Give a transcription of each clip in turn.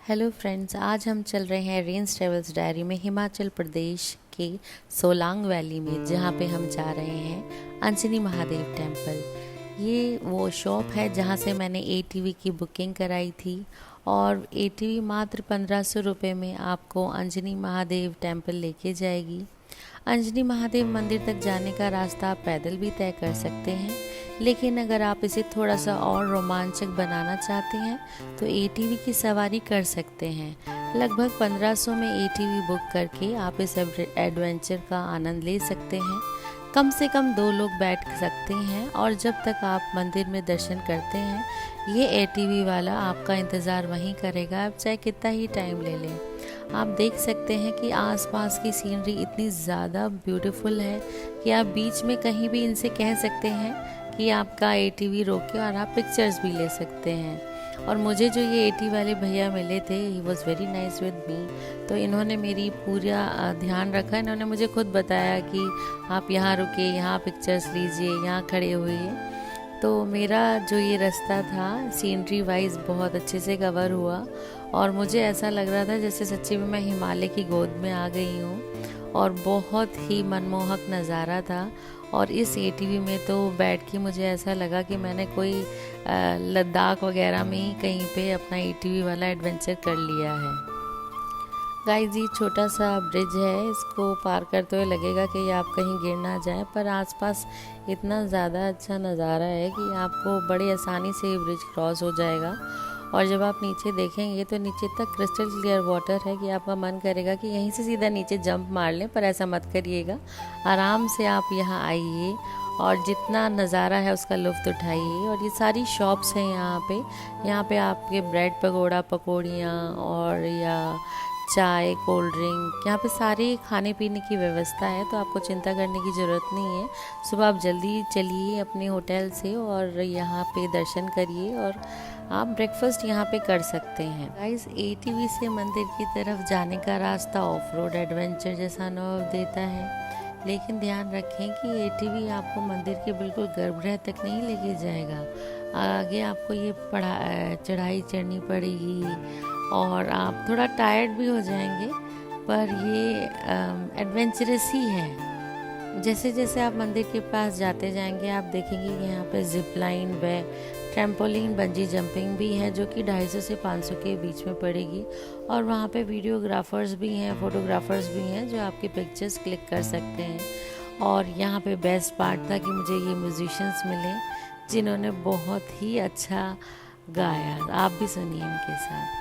Hello friends, आज हम चल रहे हैं रेंज ट्रेवल्स डायरी में हिमाचल प्रदेश के सोलांग वैली में, जहाँ पे हम जा रहे हैं अंजनी महादेव टेम्पल। ये वो शॉप है जहाँ से मैंने एटीवी की बुकिंग कराई थी और एटीवी मात्र 1500 रुपये में आपको अंजनी महादेव टेम्पल लेके जाएगी। अंजनी महादेव मंदिर तक जाने का रास्ता आप पैदल भी तय कर सकते हैं, लेकिन अगर आप इसे थोड़ा सा और रोमांचक बनाना चाहते हैं तो एटीवी की सवारी कर सकते हैं। लगभग 1500 में एटीवी बुक करके आप इस एडवेंचर का आनंद ले सकते हैं। कम से कम 2 लोग बैठ सकते हैं और जब तक आप मंदिर में दर्शन करते हैं ये एटीवी वाला आपका इंतज़ार वहीं करेगा, आप चाहे कितना ही टाइम ले लें। आप देख सकते हैं कि आसपास की सीनरी इतनी ज़्यादा ब्यूटीफुल है कि आप बीच में कहीं भी इनसे कह सकते हैं कि आपका एटीवी रोके और आप पिक्चर्स भी ले सकते हैं। और मुझे जो ये एटी वाले भैया मिले थे, he was very nice with me. तो इन्होंने मेरी पूरा ध्यान रखा। इन्होंने मुझे खुद बताया कि आप यहाँ रुके, यहाँ पिक्चर्स लीजिए, यहाँ खड़े हुए। तो मेरा जो ये रास्ता था सीनरी वाइज बहुत अच्छे से कवर हुआ और मुझे ऐसा लग रहा था जैसे सच्ची में मैं हिमालय की गोद में आ गई हूँ और बहुत ही मनमोहक नज़ारा था। और इस एटीवी में तो बैठ के मुझे ऐसा लगा कि मैंने कोई लद्दाख वगैरह में ही कहीं पे अपना एटीवी वाला एडवेंचर कर लिया है। गाइस, ये छोटा सा ब्रिज है, इसको पार करते हुए लगेगा कि आप कहीं गिर ना जाए, पर आसपास इतना ज़्यादा अच्छा नज़ारा है कि आपको बड़ी आसानी से ये ब्रिज क्रॉस हो जाएगा। और जब आप नीचे देखेंगे तो नीचे तक क्रिस्टल क्लियर वाटर है कि आपका मन करेगा कि यहीं से सीधा नीचे जंप मार लें, पर ऐसा मत करिएगा। आराम से आप यहाँ आइए और जितना नज़ारा है उसका लुत्फ़ उठाइए। और ये सारी शॉप्स हैं यहाँ पे आपके ब्रेड पकौड़ा, पकौड़ियाँ और या चाय, कोल्ड ड्रिंक, यहाँ पे सारे खाने पीने की व्यवस्था है, तो आपको चिंता करने की ज़रूरत नहीं है। सुबह आप जल्दी चलिए अपने होटल से और यहाँ पे दर्शन करिए और आप ब्रेकफास्ट यहाँ पे कर सकते हैं। गाइस, एटीवी से मंदिर की तरफ जाने का रास्ता ऑफ रोड एडवेंचर जैसा अनुभव देता है, लेकिन ध्यान रखें कि एटीवी आपको मंदिर के बिल्कुल गर्भगृह तक नहीं लेके जाएगा। आगे आपको ये चढ़ाई चढ़नी पड़ेगी और आप थोड़ा टायर्ड भी हो जाएंगे, पर ये एडवेंचरस ही है। जैसे जैसे आप मंदिर के पास जाते जाएंगे आप देखेंगे कि यहाँ पे जिप लाइन व ट्रैम्पोलिन, बंजी जंपिंग भी है, जो कि 250 से 500 के बीच में पड़ेगी। और वहाँ पे वीडियोग्राफर्स भी हैं, फोटोग्राफर्स भी हैं जो आपके पिक्चर्स क्लिक कर सकते हैं। और यहाँ पे बेस्ट पार्ट था कि मुझे ये म्यूजिशियंस मिले जिन्होंने बहुत ही अच्छा गाया। आप भी सुनिए इनके साथ।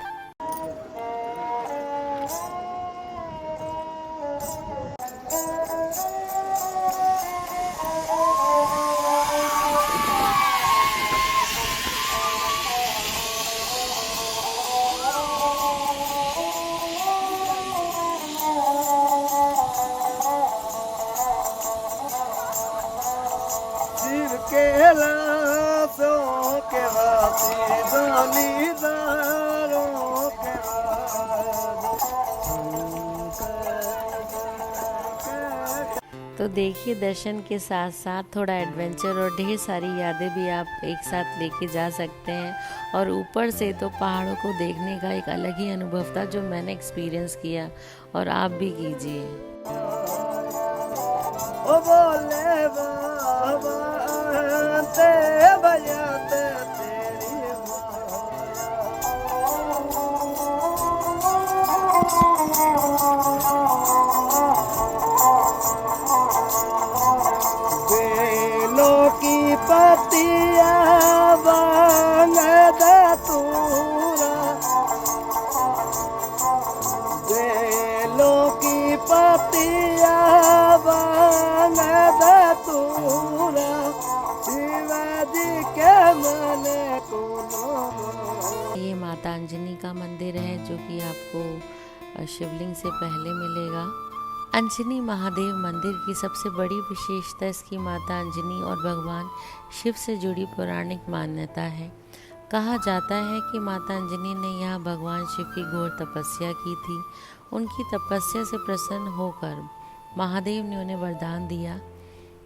के लाशों के वासी जालीदारों के तो देखिए, दर्शन के साथ साथ थोड़ा एडवेंचर और ढेर सारी यादें भी आप एक साथ लेके जा सकते हैं। और ऊपर से तो पहाड़ों को देखने का एक अलग ही अनुभव था जो मैंने एक्सपीरियंस किया, और आप भी कीजिए। ओ बोले बाबा ते भैया ते तेरी बेलों की पत्तियां बांध दे तूरा, बेलों की पत्तियां ये माता अंजनी का मंदिर है जो कि आपको शिवलिंग से पहले मिलेगा। अंजनी महादेव मंदिर की सबसे बड़ी विशेषता इसकी माता अंजनी और भगवान शिव से जुड़ी पौराणिक मान्यता है। कहा जाता है कि माता अंजनी ने यहाँ भगवान शिव की घोर तपस्या की थी। उनकी तपस्या से प्रसन्न होकर महादेव ने उन्हें वरदान दिया,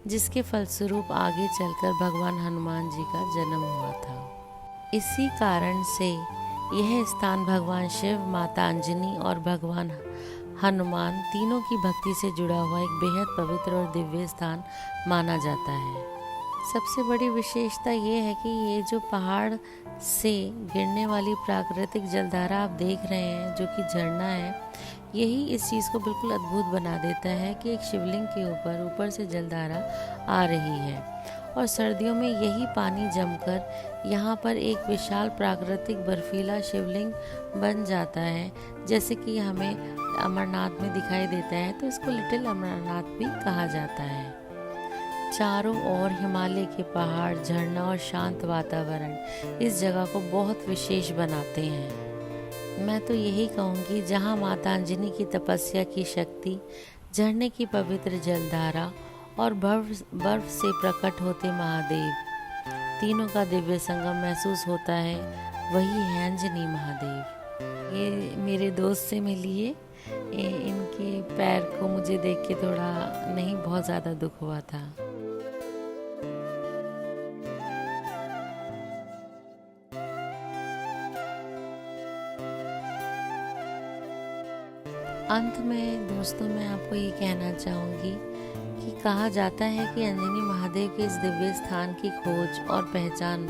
जिसके फलस्वरूप आगे चलकर भगवान हनुमान जी का जन्म हुआ था। इसी कारण से यह स्थान भगवान शिव, माता अंजनी और भगवान हनुमान तीनों की भक्ति से जुड़ा हुआ एक बेहद पवित्र और दिव्य स्थान माना जाता है। सबसे बड़ी विशेषता ये है कि ये जो पहाड़ से गिरने वाली प्राकृतिक जलधारा आप देख रहे हैं, जो कि झरना है, यही इस चीज़ को बिल्कुल अद्भुत बना देता है कि एक शिवलिंग के ऊपर से जलधारा आ रही है और सर्दियों में यही पानी जमकर यहाँ पर एक विशाल प्राकृतिक बर्फीला शिवलिंग बन जाता है, जैसे कि हमें अमरनाथ में दिखाई देता है, तो इसको लिटिल अमरनाथ भी कहा जाता है। चारों ओर हिमालय के पहाड़, झरना और शांत वातावरण इस जगह को बहुत विशेष बनाते हैं। मैं तो यही कहूँगी, जहाँ माता अंजनी की तपस्या की शक्ति, झरने की पवित्र जलधारा और बर्फ से प्रकट होते महादेव, तीनों का दिव्य संगम महसूस होता है, वही है अंजनी महादेव। ये मेरे दोस्त से मिलिए, इनके पैर को मुझे देख के थोड़ा नहीं, बहुत ज़्यादा दुख हुआ था। अंत में दोस्तों, मैं आपको ये कहना चाहूँगी कि कहा जाता है कि अंजनी महादेव के इस दिव्य स्थान की खोज और पहचान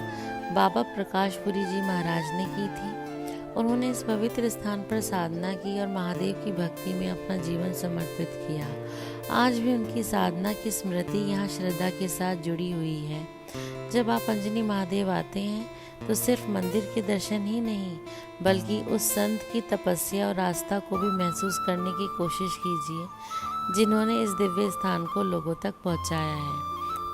बाबा प्रकाशपुरी जी महाराज ने की थी। उन्होंने इस पवित्र स्थान पर साधना की और महादेव की भक्ति में अपना जीवन समर्पित किया। आज भी उनकी साधना की स्मृति यहाँ श्रद्धा के साथ जुड़ी हुई है। जब आप अंजनी महादेव आते हैं तो सिर्फ मंदिर के दर्शन ही नहीं, बल्कि उस संत की तपस्या और आस्था को भी महसूस करने की कोशिश कीजिए, जिन्होंने इस दिव्य स्थान को लोगों तक पहुंचाया है।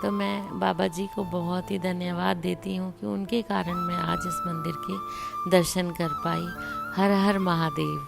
तो मैं बाबा जी को बहुत ही धन्यवाद देती हूँ कि उनके कारण मैं आज इस मंदिर के दर्शन कर पाई। हर हर महादेव।